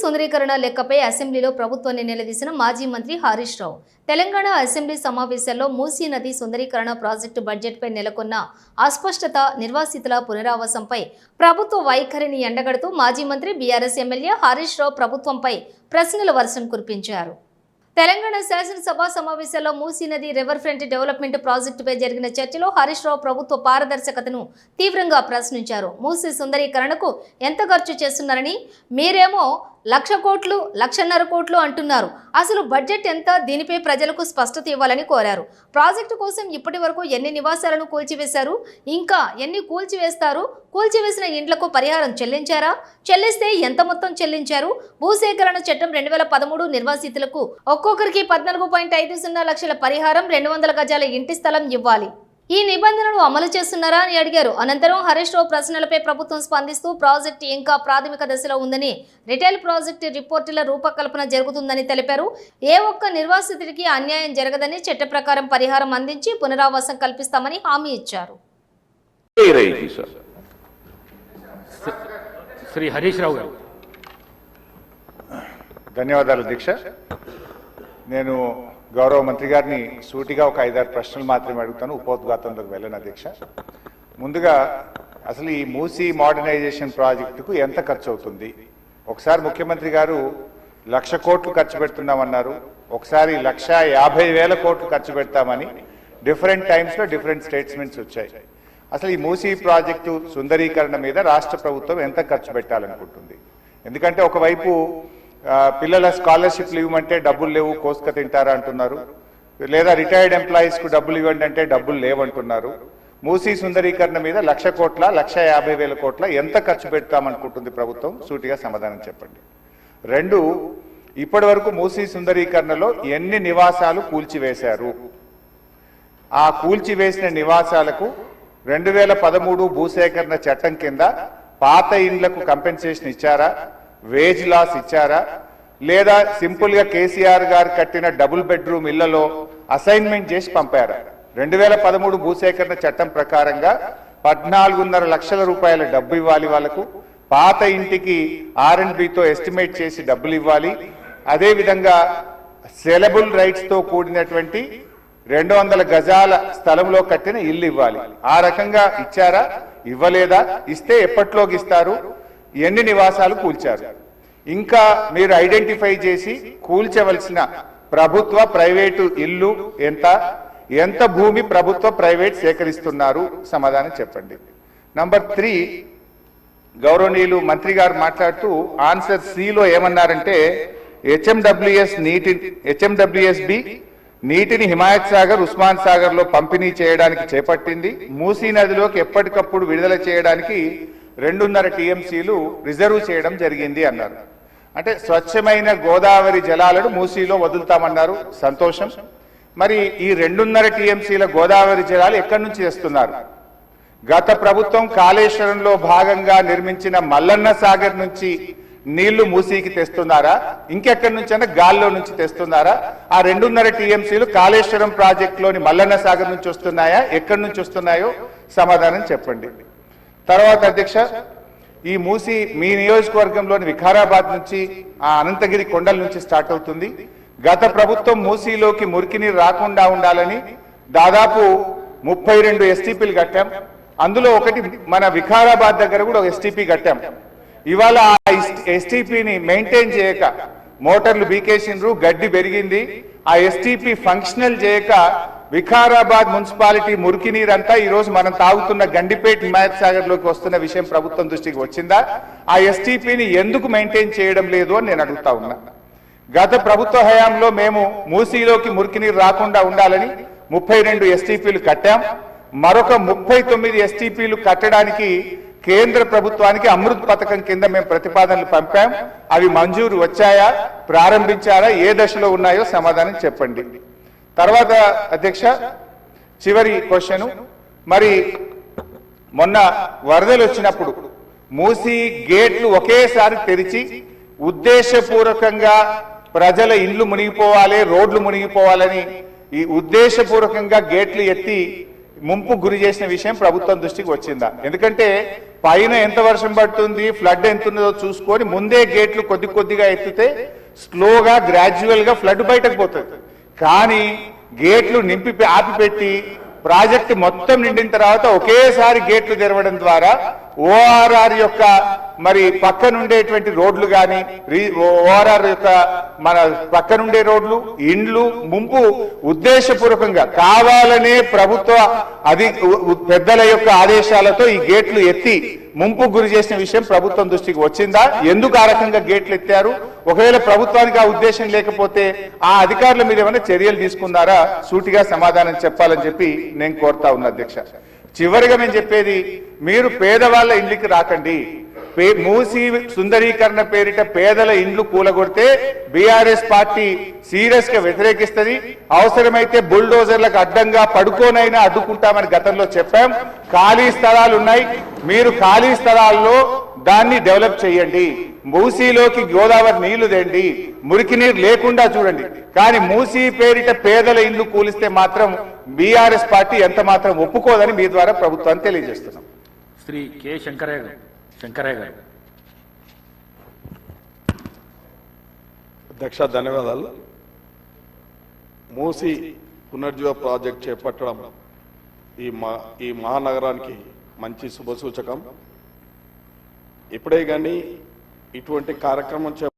సుందరీకరణ లెక్కపై అసెంబ్లీలో ప్రభుత్వాన్ని నిలదీసిన మాజీ మంత్రి హరీష్ రావు తెలంగాణ అసెంబ్లీ సమావేశాల్లో మూసీ నది సుందరీకరణ ప్రాజెక్టు బడ్జెట్పై నెలకొన్న అస్పష్టత నిర్వాసితుల పునరావాసంపై ప్రభుత్వ వైఖరిని ఎండగడుతూ మాజీ మంత్రి బీఆర్ఎస్ ఎమ్మెల్యే హరీష్ రావు ప్రభుత్వంపై ప్రశ్నల వర్షం కురిపించారు. తెలంగాణ శాసనసభ సమావేశాల్లో మూసీ నది రివర్ ఫ్రంట్ డెవలప్మెంట్ ప్రాజెక్టుపై జరిగిన చర్చలో హరీష్ రావు ప్రభుత్వ పారదర్శకతను తీవ్రంగా ప్రశ్నించారు. మూసీ సుందరీకరణకు ఎంత ఖర్చు చేస్తున్నారని, మీరేమో 1,00,000 కోట్లు 1,50,000 కోట్లు అంటున్నారు. అసలు బడ్జెట్ ఎంత, దీనిపై ప్రజలకు స్పష్టత ఇవ్వాలని కోరారు. ప్రాజెక్టు కోసం ఇప్పటి వరకు ఎన్ని నివాసాలను కూల్చివేశారు, ఇంకా ఎన్ని కూల్చివేస్తారు, కూల్చివేసిన ఇండ్లకు పరిహారం చెల్లించారా, చెల్లిస్తే ఎంత మొత్తం చెల్లించారు, భూసేకరణ చట్టం 2013 నిర్వాసితులకు ఒక్కొక్కరికి 14.50 లక్షల పరిహారం, 200 గజాల ఇంటి స్థలం ఇవ్వాలి. ఈ నిబంధనలు అమలు చేస్తున్నారా అని అడిగారు. అనంతరం హరీష్ రావు ప్రశ్నలపై ప్రభుత్వం స్పందిస్తూ ప్రాజెక్టు ఇంకా ప్రాథమిక దశలో ఉందని, రిటైల్ ప్రాజెక్టు రిపోర్టుల రూపకల్పన జరుగుతుందని తెలిపారు. ఏ ఒక్క నిర్వాసితుడికి అన్యాయం జరగదని, చట్ట ప్రకారం పరిహారం అందించి పునరావాసం కల్పిస్తామని హామీ ఇచ్చారు. శ్రీ హరీష్ రావు గారు. ధన్యవాదాలు దీక్ష. నేను గౌరవ మంత్రి గారిని సూటిగా ఒక 5-6 ప్రశ్నలు మాత్రమే అడుగుతాను, ఉపోద్ఘాతంలోకి వెళ్ళను అధ్యక్ష. ముందుగా అసలు ఈ మూసీ మోడర్నైజేషన్ ప్రాజెక్టుకు ఎంత ఖర్చు అవుతుంది? ఒకసారి ముఖ్యమంత్రి గారు 1,00,000 కోట్లు ఖర్చు పెడుతున్నామన్నారు, ఒకసారి 1,50,000 కోట్లు ఖర్చు పెడతామని డిఫరెంట్ టైమ్స్లో డిఫరెంట్ స్టేట్మెంట్స్ వచ్చాయి. అసలు ఈ మూసీ ప్రాజెక్టు సుందరీకరణ మీద రాష్ట్ర ప్రభుత్వం ఎంత ఖర్చు పెట్టాలనుకుంటుంది? ఎందుకంటే ఒకవైపు పిల్లల స్కాలర్షిప్లు ఇవ్వమంటే డబ్బులు లేవు, కోసుక తింటారా అంటున్నారు, లేదా రిటైర్డ్ ఎంప్లాయీస్కు డబ్బులు ఇవ్వండి అంటే డబ్బులు లేవంటున్నారు. మూసీ సుందరీకరణ మీద 1,00,000 కోట్ల 1,50,000 కోట్ల ఎంత ఖర్చు పెడతామనుకుంటుంది ప్రభుత్వం? సూటిగా సమాధానం చెప్పండి. 2, ఇప్పటి వరకు మూసీ సుందరీకరణలో ఎన్ని నివాసాలు కూల్చివేశారు? ఆ కూల్చివేసిన నివాసాలకు 2013 భూసేకరణ చట్టం కింద పాత ఇండ్లకు కంపెన్సేషన్ ఇచ్చారా, వేజ్ లాస్ ఇచ్చారా, లేదా సింపుల్ గా కేసీఆర్ గారు కట్టిన డబుల్ బెడ్రూమ్ ఇళ్లలో అసైన్మెంట్ చేసి పంపారా? 2013 భూసేకరణ చట్టం ప్రకారంగా 14.5 లక్షల రూపాయల డబ్బు ఇవ్వాలి వాళ్ళకు, పాత ఇంటికి R&Bతో ఎస్టిమేట్ చేసి డబ్బులు ఇవ్వాలి, అదేవిధంగా సెలబుల్ రైట్స్ తో కూడినటువంటి 200 గజాల స్థలంలో కట్టిన ఇల్లు ఇవ్వాలి. ఆ రకంగా ఇచ్చారా, ఇవ్వలేదా, ఇస్తే ఎప్పట్లోకి ఇస్తారు, ఎన్ని నివాసాలు కూల్చారు? ఇంకా మీరు ఐడెంటిఫై చేసి కూల్చవలసిన ప్రభుత్వ ప్రైవేటు ఇల్లు ఎంత భూమి ప్రభుత్వ ప్రైవేట్ సేకరిస్తున్నారు? సమాధానం చెప్పండి. నంబర్ 3, గౌరవనీయులు మంత్రి గారు మాట్లాడుతూ ఆన్సర్ సిలో ఏమన్నారంటే హెచ్ఎండబ్ల్యూఎస్బి నీటిని హిమాయత్ సాగర్, ఉస్మాన్ సాగర్ లో పంపిణీ చేయడానికి చేపట్టింది. మూసీ నదిలోకి ఎప్పటికప్పుడు విడుదల చేయడానికి 2.5 టీఎంసీలు రిజర్వ్ చేయడం జరిగింది అన్నారు. అంటే స్వచ్ఛమైన గోదావరి జలాలను మూసీలో వదులుతామన్నారు, సంతోషం. మరి ఈ 2.5 టీఎంసీల గోదావరి జలాలు ఎక్కడి నుంచి తెస్తున్నారు? గత ప్రభుత్వం కాళేశ్వరంలో భాగంగా నిర్మించిన మల్లన్న సాగర్ నుంచి నీళ్లు మూసీకి తెస్తున్నారా, ఇంకెక్కడి నుంచైనా గాల్లో నుంచి తెస్తున్నారా? ఆ 2.5 టీఎంసీలు కాళేశ్వరం ప్రాజెక్టులోని మల్లన్న సాగర్ నుంచి వస్తున్నాయా, ఎక్కడి నుంచి వస్తున్నాయో సమాధానం చెప్పండి. తర్వాత అధ్యక్ష, ఈ మూసీ మీ నియోజకవర్గంలోని వికారాబాద్ నుంచి ఆ అనంతగిరి కొండల నుంచి స్టార్ట్ అవుతుంది. గత ప్రభుత్వం మూసీలోకి మురికి నీరు రాకుండా ఉండాలని దాదాపు 32 ఎస్టీపీలు కట్టాం. అందులో ఒకటి మన వికారాబాద్ దగ్గర కూడా ఒక ఎస్టీపీ కట్టాం. ఇవాళ ఆ ఎస్టీపీని మెయింటైన్ చేయక మోటార్లు బీకేసిండ్రు, గడ్డి పెరిగింది. ఆ ఎస్టీపీ ఫంక్షనల్ చేయక వికారాబాద్ మున్సిపాలిటీ మురికి నీరంతా ఈ రోజు మనం తాగుతున్న గండిపేట హిమాయత్ సాగర్ లోకి వస్తున్న విషయం ప్రభుత్వం దృష్టికి వచ్చిందా? ఆ ఎస్టీపీని ఎందుకు మెయింటైన్ చేయడం లేదు అని నేను అడుగుతా ఉన్నా. గత ప్రభుత్వ హయాంలో మేము మూసీలోకి మురికి నీరు రాకుండా ఉండాలని 32 ఎస్టీపీలు కట్టాం. మరొక 39 ఎస్టీపీలు కట్టడానికి కేంద్ర ప్రభుత్వానికి అమృత్ పథకం కింద మేము ప్రతిపాదనలు పంపాం. అవి మంజూరు వచ్చాయా, ప్రారంభించారా, ఏ దశలో ఉన్నాయో సమాధానం చెప్పండి. తర్వాత అధ్యక్ష, చివరి క్వశ్చన్, మరి మొన్న వరదలు వచ్చినప్పుడు మూసీ గేట్లు ఒకేసారి తెరిచి ఉద్దేశపూర్వకంగా ప్రజల ఇళ్లు మునిగిపోవాలి, రోడ్లు మునిగిపోవాలని ఈ ఉద్దేశపూర్వకంగా గేట్లు ఎత్తి ముంపు గురి చేసిన విషయం ప్రభుత్వం దృష్టికి వచ్చిందా? ఎందుకంటే పైన ఎంత వర్షం పడుతుంది, ఫ్లడ్ ఎంత ఉన్నదో చూసుకొని ముందే గేట్లు కొద్ది కొద్దిగా ఎత్తితే స్లోగా గ్రాడ్యువల్ గా ఫ్లడ్ బయటకు పోతుంది. కానీ గేట్లు నింపి ఆపిపెట్టి ప్రాజెక్టు మొత్తం నిండిన తర్వాత ఒకేసారి గేట్లు తెరవడం ద్వారా ఓఆర్ఆర్ యొక్క మరి పక్కనుండేటువంటి రోడ్లు కానీ ఓఆర్ఆర్ యొక్క మన పక్కనుండే రోడ్లు ఇండ్లు ముంపు ఉద్దేశపూర్వకంగా కావాలనే ప్రభుత్వ పెద్దల యొక్క ఆదేశాలతో ఈ గేట్లు ఎత్తి ముంపు గురి చేసిన విషయం ప్రభుత్వం దృష్టికి వచ్చిందా? ఎందుకు ఆ రకంగా గేట్లు ఎత్తారు? ఒకవేళ ప్రభుత్వానికి ఆ ఉద్దేశం లేకపోతే ఆ అధికారుల మీద ఏమైనా చర్యలు తీసుకున్నారా? సూటిగా సమాధానం చెప్పాలని చెప్పి నేను కోరుతా ఉన్నా అధ్యక్ష. చివరిగా నేను చెప్పేది, మీరు పేదవాళ్ళ ఇండ్లకి రాకండి. మూసి సుందరీకరణ పేరిట పేదల ఇండ్లు కూలగొడితే బీఆర్ఎస్ పార్టీ సీరియస్ గా వ్యతిరేకిస్తుంది. అవసరమైతే బుల్డోజర్లకు అడ్డంగా పడుకోనైనా అడ్డుకుంటామని గతంలో చెప్పాం. ఖాళీ స్థలాలు ఉన్నాయి, మీరు ఖాళీ స్థలాల్లో దాన్ని డెవలప్ చేయండి. మూసీలోకి గోదావరి నీళ్లు తెండి, మురికి నీరు లేకుండా చూడండి. కానీ మూసీ పేరిట పేదల ఇండ్లు కూలిస్తే మాత్రం బీఆర్ఎస్ పార్టీ ఎంత మాత్రం ఒప్పుకోదని మీ ద్వారా ప్రభుత్వాన్ని తెలియజేస్తున్నాం. శ్రీ కె శంకరయ్య గారు. అధ్యక్ష, ధన్యవాదాలు. మూసి పునర్జీవ ప్రాజెక్ట్ చేపట్టడం ఈ మహానగరానికి మంచి శుభసూచకం. ఇప్పుడే కానీ ఇటువంటి కార్యక్రమం